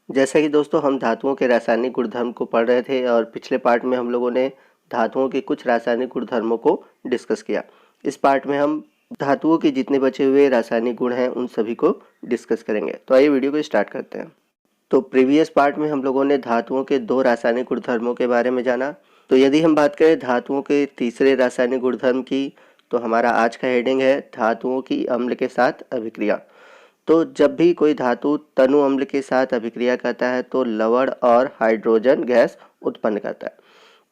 जैसा कि दोस्तों हम धातुओं के रासायनिक गुणधर्म को पढ़ रहे थे और पिछले पार्ट में हम लोगों ने धातुओं के कुछ रासायनिक गुणधर्मों को डिस्कस किया। इस पार्ट में हम धातुओं के जितने बचे हुए रासायनिक गुण हैं उन सभी को डिस्कस करेंगे। तो आइए वीडियो को स्टार्ट करते हैं। तो प्रीवियस पार्ट में हम लोगों ने धातुओं के 2 रासायनिक गुणधर्मों के बारे में जाना। तो यदि हम बात करें धातुओं के तीसरे रासायनिक गुणधर्म की, तो हमारा आज का हेडिंग है धातुओं की अम्ल के साथ अभिक्रिया। तो जब भी कोई धातु तनु अम्ल के साथ अभिक्रिया करता है तो लवण और हाइड्रोजन गैस उत्पन्न करता है।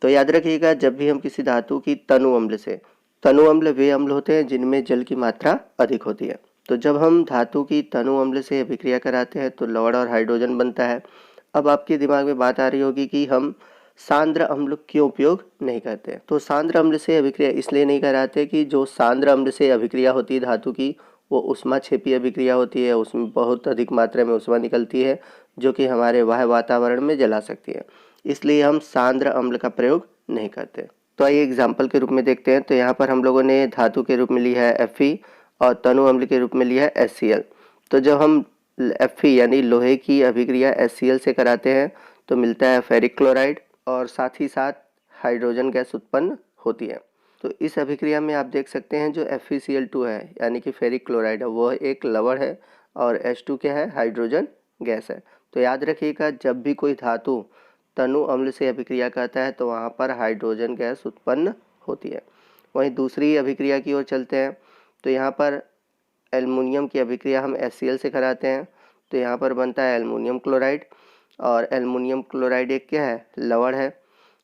तो याद रखिएगा, जब भी हम किसी धातु की तनु अम्ल वे अम्ल होते हैं जिनमें जल की मात्रा अधिक होती है। तो जब हम धातु की तनु अम्ल से अभिक्रिया कराते हैं तो लवण और हाइड्रोजन बनता है। अब आपके दिमाग में बात आ रही होगी कि हम सांद्र अम्ल क्यों उपयोग नहीं करते। तो सांद्र अम्ल से अभिक्रिया इसलिए नहीं कराते कि जो सांद्र अम्ल से अभिक्रिया होती है धातु की, वो ऊष्माक्षेपी अभिक्रिया होती है। उसमें बहुत अधिक मात्रा में ऊष्मा निकलती है जो कि हमारे बाह्य वातावरण में जला सकती है। इसलिए हम सांद्र अम्ल का प्रयोग नहीं करते। तो आइए एग्जाम्पल के रूप में देखते हैं। तो यहाँ पर हम लोगों ने धातु के रूप में लिया है Fe और तनु अम्ल के रूप में लिया है HCl। तो जब हम Fe यानी लोहे की अभिक्रिया HCl से कराते हैं तो मिलता है फेरिक क्लोराइड और साथ ही साथ हाइड्रोजन गैस उत्पन्न होती है। तो इस अभिक्रिया में आप देख सकते हैं जो FeCl2 है यानी कि फेरिक क्लोराइड है, वह एक लवण है और H2 क्या है, हाइड्रोजन गैस है। तो याद रखिएगा, जब भी कोई धातु तनु अम्ल से अभिक्रिया करता है तो वहाँ पर हाइड्रोजन गैस उत्पन्न होती है। वहीं दूसरी अभिक्रिया की ओर चलते हैं। तो यहाँ पर एल्युमिनियम की अभिक्रिया हम HCl से कराते हैं तो यहाँ पर बनता है एल्युमिनियम क्लोराइड और एल्युमिनियम क्लोराइड एक क्या है, लवण है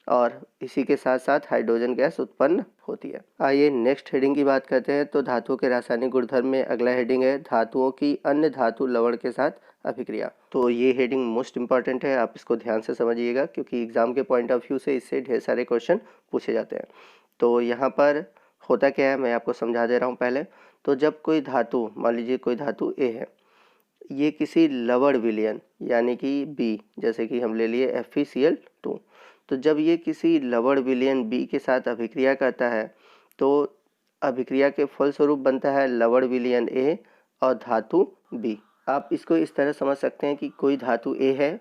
और इसी के साथ साथ हाइड्रोजन गैस उत्पन्न होती है। आइए नेक्स्ट हेडिंग की बात करते हैं। तो धातुओं के रासायनिक गुणधर्म में अगला हेडिंग है धातुओं की अन्य धातु लवण के साथ अभिक्रिया। तो ये हेडिंग मोस्ट इंपॉर्टेंट है, आप इसको ध्यान से समझिएगा क्योंकि एग्जाम के पॉइंट ऑफ व्यू से इससे ढेर सारे क्वेश्चन पूछे जाते हैं। तो यहाँ पर होता क्या है मैं आपको समझा दे रहा हूँ पहले। तो जब कोई धातु, मान लीजिए कोई धातु ए है, ये किसी लवण विलयन यानी कि बी, जैसे कि हम ले लिए FeCl2। तो जब ये किसी लवण विलयन बी के साथ अभिक्रिया करता है तो अभिक्रिया के फलस्वरूप बनता है लवण विलयन ए और धातु बी। आप इसको इस तरह समझ सकते हैं कि कोई धातु ए है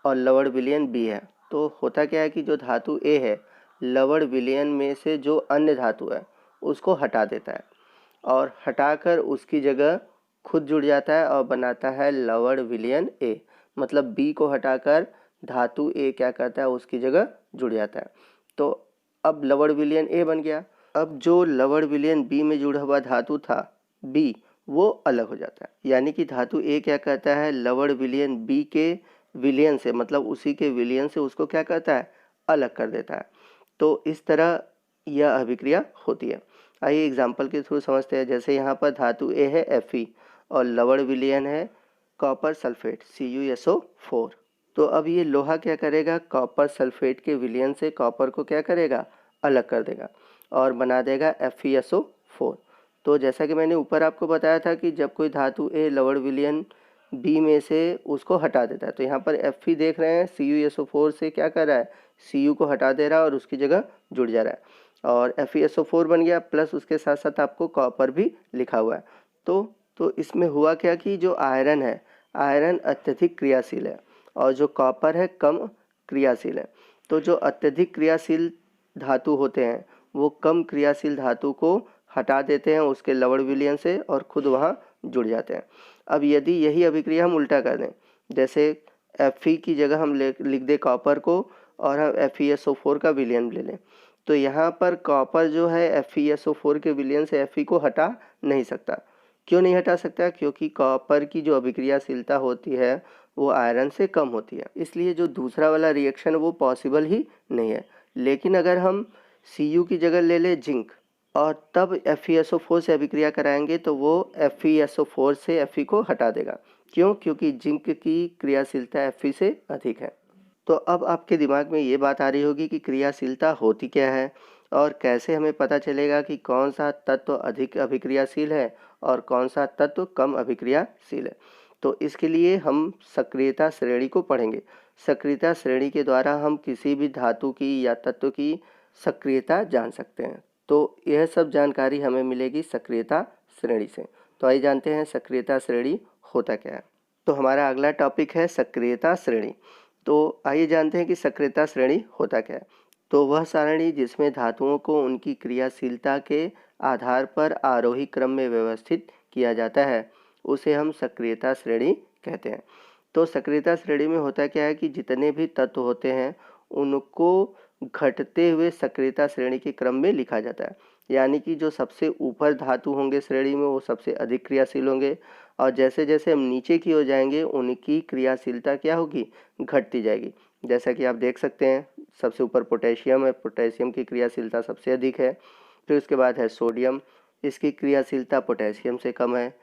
और लवण विलयन बी है। तो होता क्या है कि जो धातु ए है लवण विलयन में से जो अन्य धातु है उसको हटा देता है और हटाकर उसकी जगह खुद जुड़ जाता है और बनाता है लवण विलयन ए। मतलब बी को हटाकर धातु ए क्या करता है, उसकी जगह जुड़ जाता है। तो अब लवण विलयन ए बन गया। अब जो लवण विलयन बी में जुड़ा हुआ धातु था बी, वो अलग हो जाता है। यानी कि धातु ए क्या करता है, लवण विलयन बी के विलयन से, मतलब उसी के विलयन से उसको क्या करता है, अलग कर देता है। तो इस तरह यह अभिक्रिया होती है। आइए एग्जाम्पल के थ्रू समझते हैं। जैसे यहाँ पर धातु ए है Fe और लवण विलयन है कॉपर सल्फेट CuSO4। तो अब ये लोहा क्या करेगा, कॉपर सल्फेट के विलयन से कॉपर को क्या करेगा, अलग कर देगा और बना देगा FeSO4। तो जैसा कि मैंने ऊपर आपको बताया था कि जब कोई धातु ए लवण विलयन बी में से उसको हटा देता है, तो यहाँ पर Fe देख रहे हैं CuSO4 से क्या कर रहा है, Cu को हटा दे रहा है और उसकी जगह जुड़ जा रहा है और FeSO4 बन गया, प्लस उसके साथ साथ आपको कॉपर भी लिखा हुआ है। तो इसमें हुआ क्या कि जो आयरन है, आयरन अत्यधिक क्रियाशील है और जो कॉपर है कम क्रियाशील है। तो जो अत्यधिक क्रियाशील धातु होते हैं वो कम क्रियाशील धातु को हटा देते हैं उसके लवण विलयन से और खुद वहाँ जुड़ जाते हैं। अब यदि यही अभिक्रिया हम उल्टा कर दें, जैसे Fe की जगह हम लिख दें कॉपर को और हम FeSO4 का विलयन ले लें, तो यहाँ पर कॉपर जो है FeSO4 के विलयन से Fe को हटा नहीं सकता। क्यों नहीं हटा सकता, क्योंकि कॉपर की जो अभिक्रियाशीलता होती है वो आयरन से कम होती है, इसलिए जो दूसरा वाला रिएक्शन वो पॉसिबल ही नहीं है। लेकिन अगर हम Cu की जगह ले ले जिंक और तब FeSO4 से अभिक्रिया कराएंगे तो वो FeSO4 से Fe को हटा देगा। क्यों, क्योंकि जिंक की क्रियाशीलता Fe से अधिक है। तो अब आपके दिमाग में ये बात आ रही होगी कि क्रियाशीलता होती क्या है और कैसे हमें पता चलेगा कि कौन सा तत्व अधिक अभिक्रियाशील है और कौन सा तत्व कम अभिक्रियाशील है। तो इसके लिए हम सक्रियता श्रेणी को पढ़ेंगे। सक्रियता श्रेणी के द्वारा हम किसी भी धातु की या तत्व की सक्रियता जान सकते हैं। तो यह सब जानकारी हमें मिलेगी सक्रियता श्रेणी से। तो आइए जानते हैं सक्रियता श्रेणी होता क्या है। तो हमारा अगला टॉपिक है सक्रियता श्रेणी। तो आइए जानते हैं कि सक्रियता श्रेणी होता क्या है। तो वह सारणी जिसमें धातुओं को उनकी क्रियाशीलता के आधार पर आरोही क्रम में व्यवस्थित किया जाता है, उसे हम सक्रियता श्रेणी कहते हैं। तो सक्रियता श्रेणी में होता क्या है कि जितने भी तत्व होते हैं उनको घटते हुए सक्रियता श्रेणी के क्रम में लिखा जाता है। यानी कि जो सबसे ऊपर धातु होंगे श्रेणी में वो सबसे अधिक क्रियाशील होंगे, और जैसे जैसे हम नीचे की ओर जाएंगे उनकी क्रियाशीलता क्या होगी, घटती जाएगी। जैसा कि आप देख सकते हैं सबसे ऊपर पोटेशियम है, पोटेशियम की क्रियाशीलता सबसे अधिक है। फिर उसके बाद है सोडियम, इसकी क्रियाशीलता पोटेशियम से कम है।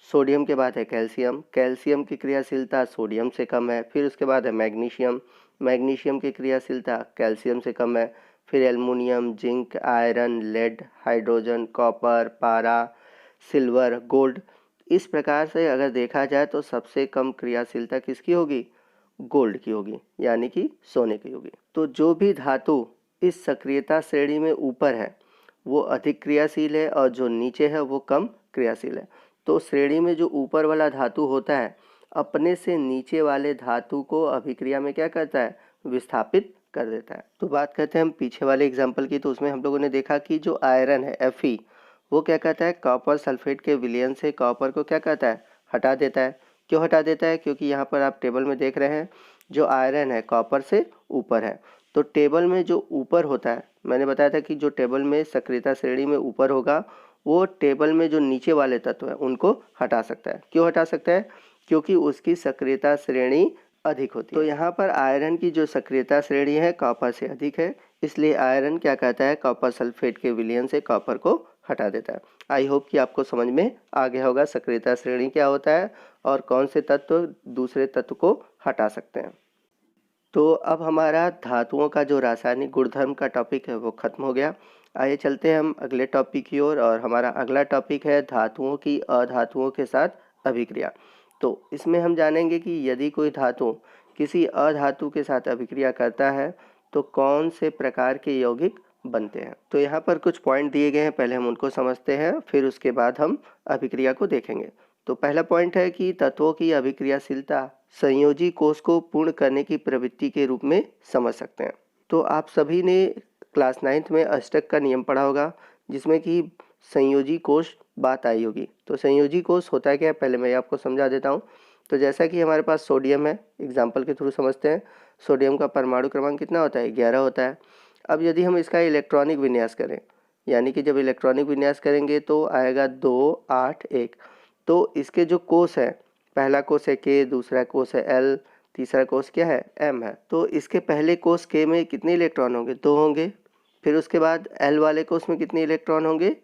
सोडियम के बाद है कैल्शियम, कैल्शियम की क्रियाशीलता सोडियम से कम है। फिर उसके बाद है मैग्नीशियम, मैग्नीशियम की क्रियाशीलता कैल्शियम से कम है। फिर aluminium, zinc, iron, lead, hydrogen, copper, पारा, सिल्वर, गोल्ड। इस प्रकार से अगर देखा जाए तो सबसे कम क्रियाशीलता किसकी होगी, गोल्ड की होगी, यानी कि सोने की होगी। तो जो भी धातु इस सक्रियता श्रेणी में ऊपर है वो अधिक क्रियाशील है और जो नीचे है वो कम क्रियाशील है। तो श्रेणी में जो ऊपर वाला धातु होता है अपने से नीचे वाले धातु को अभिक्रिया में क्या करता है, विस्थापित कर देता है। तो बात करते हैं हम पीछे वाले एग्जाम्पल की। तो उसमें हम लोगों ने देखा कि जो आयरन है Fe, वो क्या कहता है, कॉपर सल्फेट के विलयन से कॉपर को क्या कहता है, हटा देता है। क्यों हटा देता है, क्योंकि यहाँ पर आप टेबल में देख रहे हैं जो आयरन है कॉपर से ऊपर है। तो टेबल में जो ऊपर होता है, मैंने बताया था कि जो टेबल में सक्रियता श्रेणी में ऊपर होगा वो टेबल में जो नीचे वाले तत्व हैं उनको हटा सकता है। क्यों हटा सकता है, क्योंकि उसकी सक्रियता श्रेणी अधिक होती है। तो यहाँ पर आयरन की जो सक्रियता श्रेणी है कॉपर से अधिक है, इसलिए आयरन क्या कहता है, कॉपर सल्फेट के विलयन से कॉपर को हटा देता है। आई होप कि आपको समझ में आ गया होगा सक्रियता श्रेणी क्या होता है और कौन से तत्व दूसरे तत्व को हटा सकते हैं। तो अब हमारा धातुओं का जो रासायनिक गुणधर्म का टॉपिक है वो खत्म हो गया। आइए चलते हैं हम अगले टॉपिक की ओर, और हमारा अगला टॉपिक है धातुओं की अधातुओं के साथ अभिक्रिया। तो इसमें हम जानेंगे कि यदि कोई धातु किसी अधातु के साथ अभिक्रिया करता है तो कौन से प्रकार के यौगिक बनते हैं। तो यहाँ पर कुछ पॉइंट दिए गए हैं, पहले हम उनको समझते हैं, फिर उसके बाद हम अभिक्रिया को देखेंगे। तो पहला पॉइंट है कि तत्वों की अभिक्रियाशीलता संयोजी कोष को पूर्ण करने की प्रवृत्ति के रूप में समझ सकते हैं। तो आप सभी ने क्लास 9th में अष्टक का नियम पढ़ा होगा जिसमें कि संयोजी कोष बात आई होगी। तो संयोजी कोष होता है क्या, पहले मैं आपको समझा देता हूँ। तो जैसा कि हमारे पास सोडियम है, एग्जाम्पल के थ्रू समझते हैं। सोडियम का परमाणु क्रमांक कितना होता है, 11 होता है। अब यदि हम इसका इलेक्ट्रॉनिक विन्यास करें, यानी कि जब इलेक्ट्रॉनिक विन्यास करेंगे तो आएगा 2 8 1। तो इसके जो कोष है, पहला कोष है K, दूसरा कोष है L, तीसरा कोष क्या है, M है। तो इसके पहले कोष K में कितने इलेक्ट्रॉन होंगे, 2 होंगे। फिर उसके बाद L वाले कोष में कितने इलेक्ट्रॉन होंगे,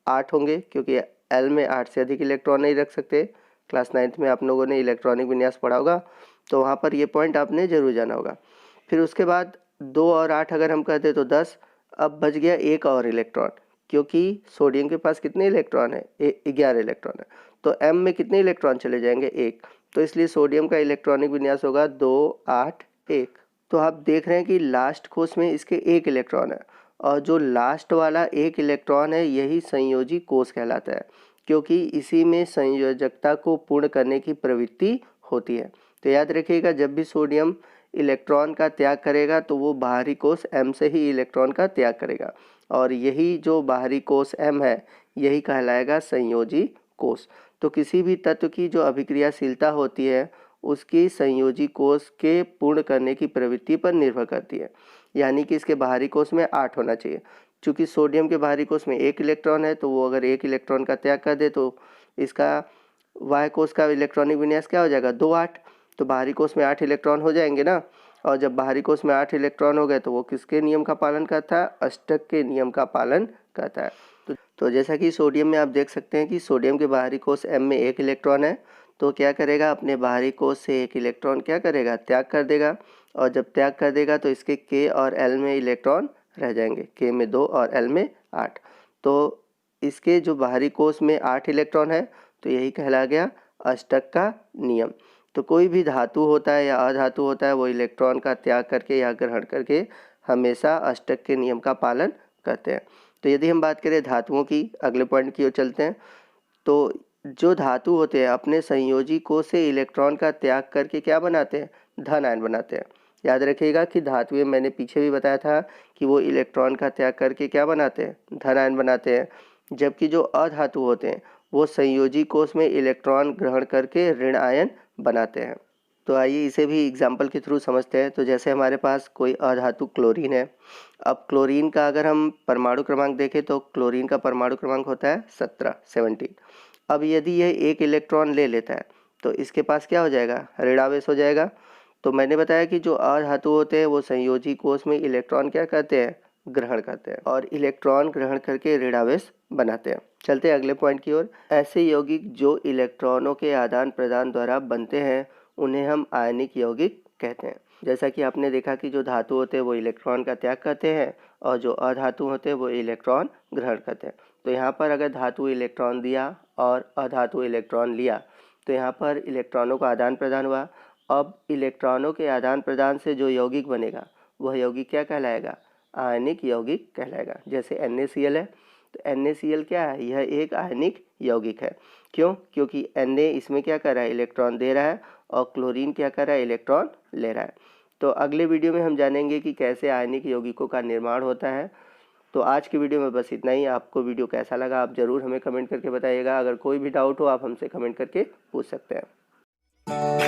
8 होंगे, क्योंकि L में 8 से अधिक इलेक्ट्रॉन नहीं रख सकते। क्लास 9th में आप लोगों ने इलेक्ट्रॉनिक विन्यास पढ़ा होगा तो वहाँ पर ये पॉइंट आपने जरूर जाना होगा। फिर उसके बाद 2 और 8 अगर हम करते तो 10। अब बच गया एक और इलेक्ट्रॉन, क्योंकि सोडियम के पास कितने इलेक्ट्रॉन है, 11 इलेक्ट्रॉन है। तो M में कितने इलेक्ट्रॉन चले जाएंगे, 1। तो इसलिए सोडियम का इलेक्ट्रॉनिक विन्यास होगा 2 8 1। तो आप देख रहे हैं कि लास्ट कोष में इसके 1 इलेक्ट्रॉन है, और जो लास्ट वाला 1 इलेक्ट्रॉन है यही संयोजी कोष कहलाता है, क्योंकि इसी में संयोजकता को पूर्ण करने की प्रवृत्ति होती है। तो याद रखिएगा, जब भी सोडियम इलेक्ट्रॉन का त्याग करेगा तो वो बाहरी कोष M से ही इलेक्ट्रॉन का त्याग करेगा, और यही जो बाहरी कोष M है यही कहलाएगा संयोजी कोष। तो किसी भी तत्व की जो अभिक्रियाशीलता होती है उसकी संयोजी कोष के पूर्ण करने की प्रवृत्ति पर निर्भर करती है। यानी कि इसके बाहरी कोष में 8 होना चाहिए। चूँकि सोडियम के बाहरी कोष में 1 इलेक्ट्रॉन है तो वो अगर 1 इलेक्ट्रॉन का त्याग कर दे तो इसका वाय कोष का इलेक्ट्रॉनिक विन्यास क्या हो जाएगा, 2 8। तो बाहरी कोष में 8 इलेक्ट्रॉन हो जाएंगे ना, और जब बाहरी कोष में 8 इलेक्ट्रॉन हो गए तो वो किसके नियम का पालन करता है, अष्टक के नियम का पालन करता है। तो जैसा कि सोडियम में आप देख सकते हैं कि सोडियम के बाहरी कोष M में 1 इलेक्ट्रॉन है, तो क्या करेगा, अपने बाहरी कोष से 1 इलेक्ट्रॉन क्या करेगा, त्याग कर देगा। और जब त्याग कर देगा तो इसके K और L में इलेक्ट्रॉन रह जाएंगे, K में 2 और L में 8। तो इसके जो बाहरी कोष में 8 इलेक्ट्रॉन है तो यही कहला गया अष्टक का नियम। तो कोई भी धातु होता है या अधातु होता है वो इलेक्ट्रॉन का त्याग करके या ग्रहण करके हमेशा अष्टक के नियम का पालन करते हैं। तो यदि हम बात करें धातुओं की, अगले पॉइंट की ओर चलते हैं। तो जो धातु होते हैं अपने संयोजी कोष से इलेक्ट्रॉन का त्याग करके क्या बनाते हैं, धन आयन बनाते हैं। याद रखिएगा कि धातुएं मैंने पीछे भी बताया था कि वो इलेक्ट्रॉन का त्याग करके क्या बनाते हैं, धन आयन बनाते हैं। जबकि जो अधातु होते हैं वो संयोजी कोष में इलेक्ट्रॉन ग्रहण करके ऋण आयन बनाते हैं। तो आइए इसे भी एग्जाम्पल के थ्रू समझते हैं। तो जैसे हमारे पास कोई अधातु क्लोरीन है। अब क्लोरीन का अगर हम परमाणु क्रमांक देखें तो क्लोरीन का परमाणु क्रमांक होता है 17। अब यदि यह एक इलेक्ट्रॉन ले लेता है तो इसके पास क्या हो जाएगा, ऋणावेश हो जाएगा। तो मैंने बताया कि जो अधातु होते हैं वो संयोजी कोष में इलेक्ट्रॉन क्या करते हैं, ग्रहण करते हैं और इलेक्ट्रॉन ग्रहण करके ऋणावेश बनाते हैं। चलते हैं अगले पॉइंट की ओर। ऐसे यौगिक जो इलेक्ट्रॉनों के आदान प्रदान द्वारा बनते हैं उन्हें हम आयनिक यौगिक कहते हैं। जैसा कि आपने देखा कि जो धातु होते हैं वो इलेक्ट्रॉन का त्याग करते हैं और जो अधातु होते हैं वो इलेक्ट्रॉन ग्रहण करते हैं। तो यहाँ पर अगर धातु इलेक्ट्रॉन दिया और अधातु इलेक्ट्रॉन लिया तो यहाँ पर इलेक्ट्रॉनों का आदान प्रदान हुआ। अब इलेक्ट्रॉनों के आदान प्रदान से जो यौगिक बनेगा वह यौगिक क्या कहलाएगा, आयनिक यौगिक कहलाएगा। जैसे NaCl है तो NaCl क्या है, यह एक आयनिक यौगिक है। क्यों, क्योंकि Na इसमें क्या कर रहा है, इलेक्ट्रॉन दे रहा है और क्लोरीन क्या कर रहा है, इलेक्ट्रॉन ले रहा है। तो अगले वीडियो में हम जानेंगे कि कैसे आयनिक यौगिकों का निर्माण होता है। तो आज की वीडियो में बस इतना ही। आपको वीडियो कैसा लगा आप ज़रूर हमें कमेंट करके बताइएगा। अगर कोई भी डाउट हो आप हमसे कमेंट करके पूछ सकते हैं।